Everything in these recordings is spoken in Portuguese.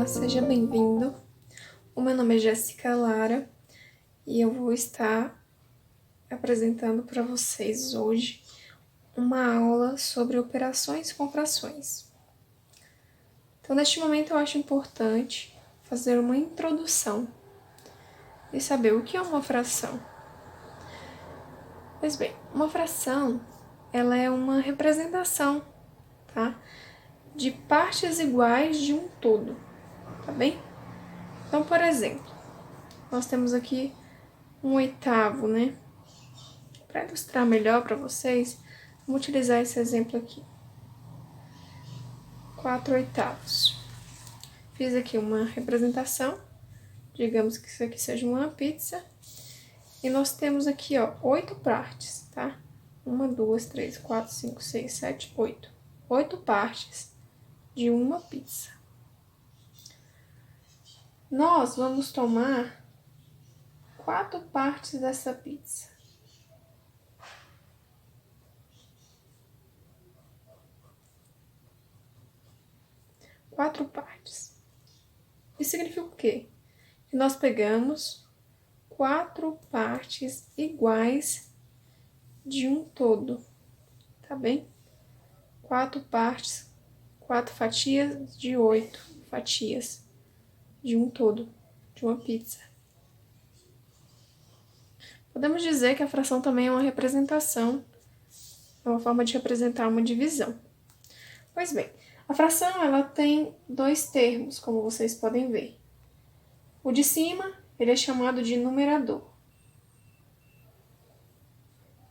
Olá, seja bem-vindo. O meu nome é Jéssica Lara e eu vou estar apresentando para vocês hoje uma aula sobre operações com frações. Então, neste momento, eu acho importante fazer uma introdução e saber o que é uma fração. Pois bem, uma fração ela é uma representação, tá? De partes iguais de um todo, tá bem? Então, por exemplo, nós temos aqui um oitavo, né? Para ilustrar melhor para vocês, vamos utilizar esse exemplo aqui. 4 oitavos. Fiz aqui uma representação, digamos que isso aqui seja uma pizza. E nós temos aqui, ó, 8 partes, tá? 1, 2, 3, 4, 5, 6, 7, 8. 8 partes de uma pizza. Nós vamos tomar 4 partes dessa pizza. Quatro partes. Isso significa o quê? Que nós pegamos 4 partes iguais de um todo, tá bem? 4 partes, 4 fatias de 8 fatias de um todo, de uma pizza. Podemos dizer que a fração também é uma representação, é uma forma de representar uma divisão. Pois bem, a fração ela tem dois termos, como vocês podem ver. O de cima, ele é chamado de numerador.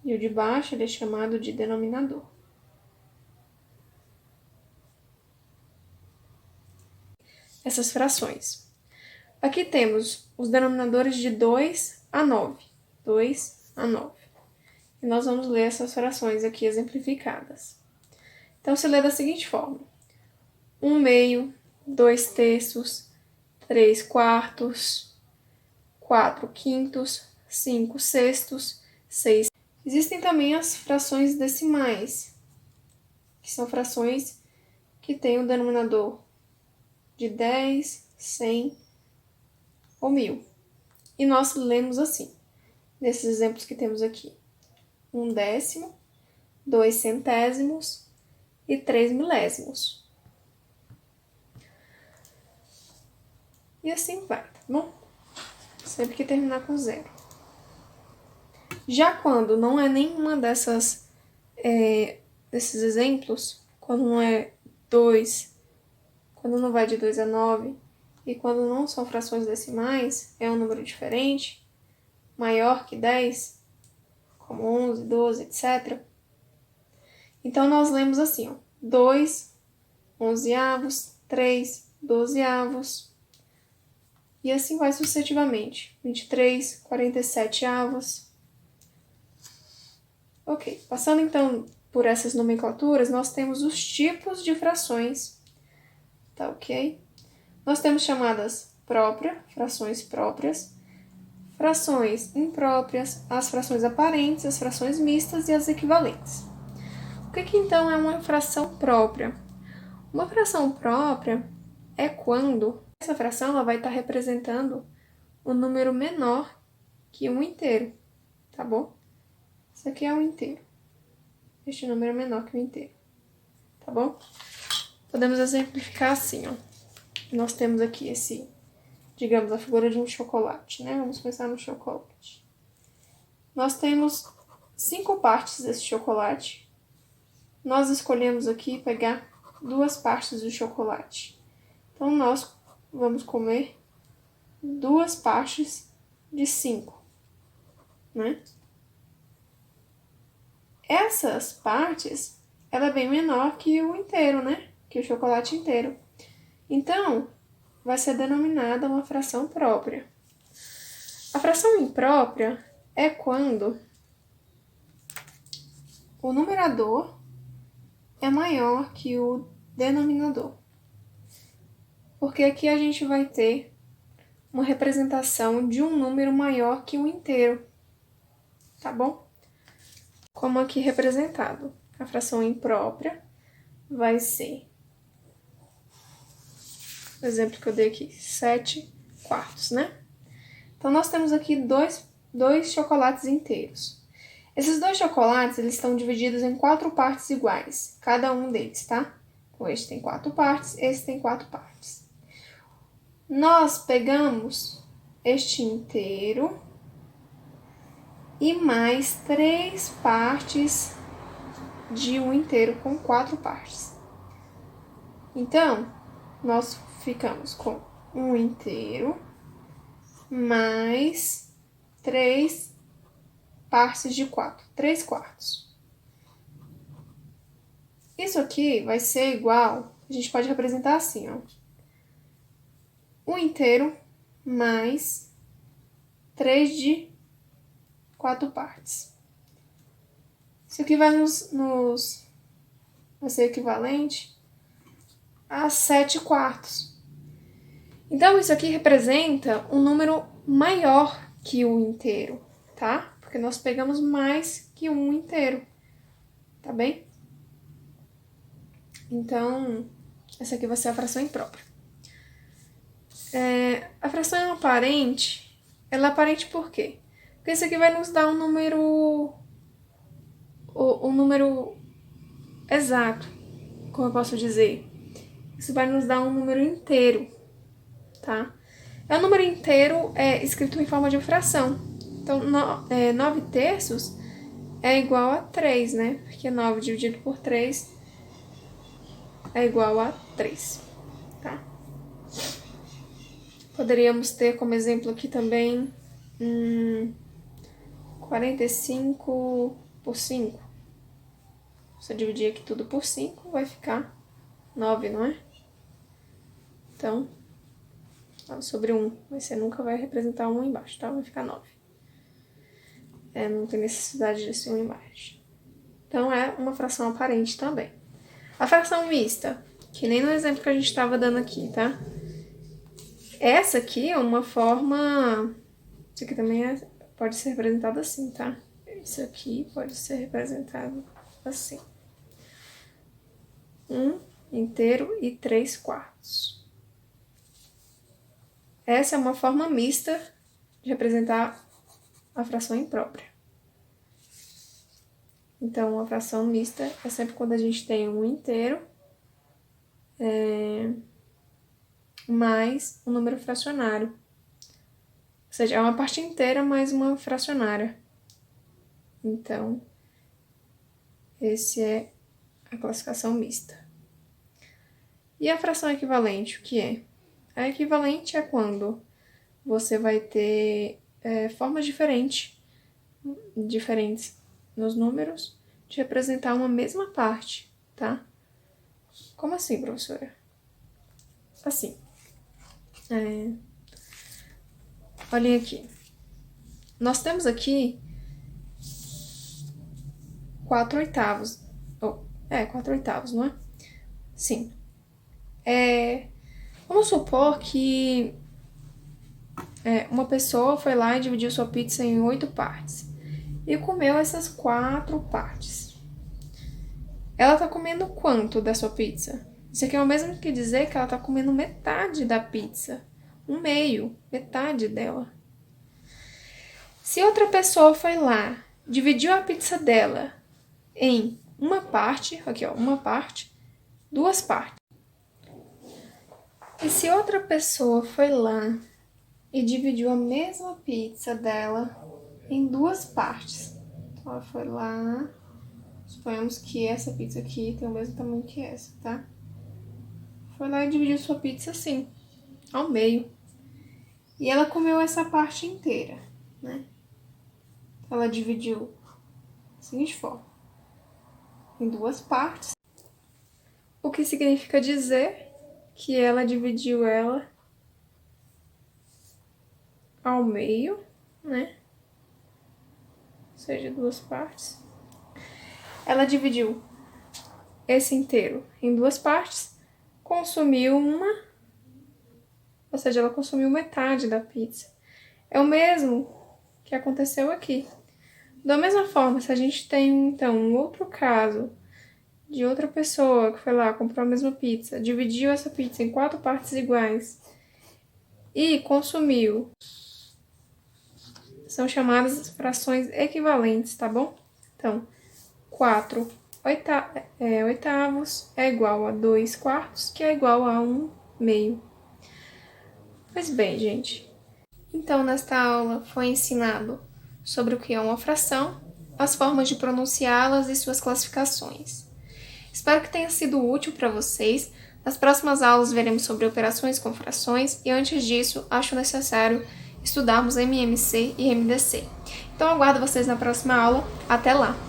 E o de baixo, ele é chamado de denominador. Essas frações. Aqui temos os denominadores de 2 a 9. 2 a 9. E nós vamos ler essas frações aqui exemplificadas. Então, se lê da seguinte forma. 1/2, 2/3, 3/4, 4/5, 5/6, 6. Existem também as frações decimais, que são frações que têm o denominador de 10, 100 ou 1000. E nós lemos assim, nesses exemplos que temos aqui. 1/10, 2 centésimos e 3 milésimos. E assim vai, tá bom? Sempre que terminar com 0. Já quando não é nenhuma desses exemplos, quando não é 2, quando não vai de 2 a 9, e quando não são frações decimais, é um número diferente, maior que 10, como 11, 12, etc. Então, nós lemos assim, ó, 2 onzeavos, 3 dozeavos, e assim vai sucessivamente. 23 47 avos. Ok, passando então por essas nomenclaturas, nós temos os tipos de frações, tá ok? Nós temos chamadas própria, frações próprias, frações impróprias, as frações aparentes, as frações mistas e as equivalentes. O que então é uma fração própria? Uma fração própria é quando essa fração ela vai estar representando um número menor que um inteiro, tá bom? Isso aqui é um inteiro. Este número é menor que o inteiro, tá bom? Podemos exemplificar assim, ó. Nós temos aqui digamos, a figura de um chocolate, né? Vamos pensar no chocolate. Nós temos 5 partes desse chocolate. Nós escolhemos aqui pegar 2 partes do chocolate. Então, nós vamos comer 2 partes de 5, né? Essas partes, ela é bem menor que o inteiro, né? Que o chocolate inteiro. Então, vai ser denominada uma fração própria. A fração imprópria é quando o numerador é maior que o denominador. Porque aqui a gente vai ter uma representação de um número maior que o inteiro, tá bom? Como aqui representado. A fração imprópria vai ser o exemplo que eu dei aqui, 7/4, né? Então, nós temos aqui dois chocolates inteiros. Esses dois chocolates, eles estão divididos em 4 partes iguais, cada um deles, tá? Então, este tem 4 partes, esse tem 4 partes. Nós pegamos este inteiro e mais 3 partes de um inteiro com 4 partes. Então, nós ficamos com um inteiro mais 3 partes de 4, 3/4. Isso aqui vai ser igual, a gente pode representar assim, ó. Um inteiro mais 3 de 4 partes. Isso aqui vai vai ser equivalente a 7/4. Então, isso aqui representa um número maior que o inteiro, tá? Porque nós pegamos mais que um inteiro, tá bem? Então, essa aqui vai ser a fração imprópria. A fração aparente, ela é aparente por quê? Porque isso aqui vai nos dar um número exato, como eu posso dizer. Isso vai nos dar um número inteiro, tá? O número inteiro é escrito em forma de fração. Então, 9/3 é igual a 3, né? Porque 9 dividido por 3 é igual a 3, tá? Poderíamos ter como exemplo aqui também 45/5. Se eu dividir aqui tudo por 5, vai ficar 9, não é? Então, sobre 1, você nunca vai representar 1 embaixo, tá? Vai ficar 9. Não tem necessidade de ser 1 embaixo. Então, é uma fração aparente também. A fração mista, que nem no exemplo que a gente estava dando aqui, tá? Essa aqui é uma forma... Isso aqui também pode ser representado assim, tá? Isso aqui pode ser representado assim. 1 inteiro e 3/4. Essa é uma forma mista de representar a fração imprópria. Então, a fração mista é sempre quando a gente tem um inteiro mais um número fracionário. Ou seja, é uma parte inteira mais uma fracionária. Então, esse é a classificação mista. E a fração equivalente, o que é? A equivalente é quando você vai ter formas diferentes nos números de representar uma mesma parte, tá? Como assim, professora? Assim. Olhem aqui. Nós temos aqui 4/8. 4/8, não é? Sim. Vamos supor que uma pessoa foi lá e dividiu sua pizza em 8 partes e comeu essas 4 partes. Ela tá comendo quanto da sua pizza? Isso aqui é o mesmo que dizer que ela tá comendo metade da pizza. Um meio, metade dela. Se outra pessoa foi lá, dividiu a pizza dela em uma parte, aqui ó, uma parte, 2 partes. E se outra pessoa foi lá e dividiu a mesma pizza dela em 2 partes. Então, ela foi lá, suponhamos que essa pizza aqui tem o mesmo tamanho que essa, tá? Foi lá e dividiu sua pizza assim, ao meio. E ela comeu essa parte inteira, né? Ela dividiu da seguinte forma, em 2 partes. O que significa dizer que ela dividiu ela ao meio, né? Ou seja, 2 partes. Ela dividiu esse inteiro em 2 partes, consumiu uma, ou seja, ela consumiu metade da pizza. É o mesmo que aconteceu aqui. Da mesma forma, se a gente tem, então, um outro caso de outra pessoa que foi lá, comprou a mesma pizza, dividiu essa pizza em 4 partes iguais e consumiu, são chamadas frações equivalentes, tá bom? Então, 4 oitavos é igual a 2 quartos, que é igual a 1 meio. Pois bem, gente. Então, nesta aula foi ensinado sobre o que é uma fração, as formas de pronunciá-las e suas classificações. Espero que tenha sido útil para vocês. Nas próximas aulas veremos sobre operações com frações e antes disso, acho necessário estudarmos MMC e MDC. Então, aguardo vocês na próxima aula. Até lá!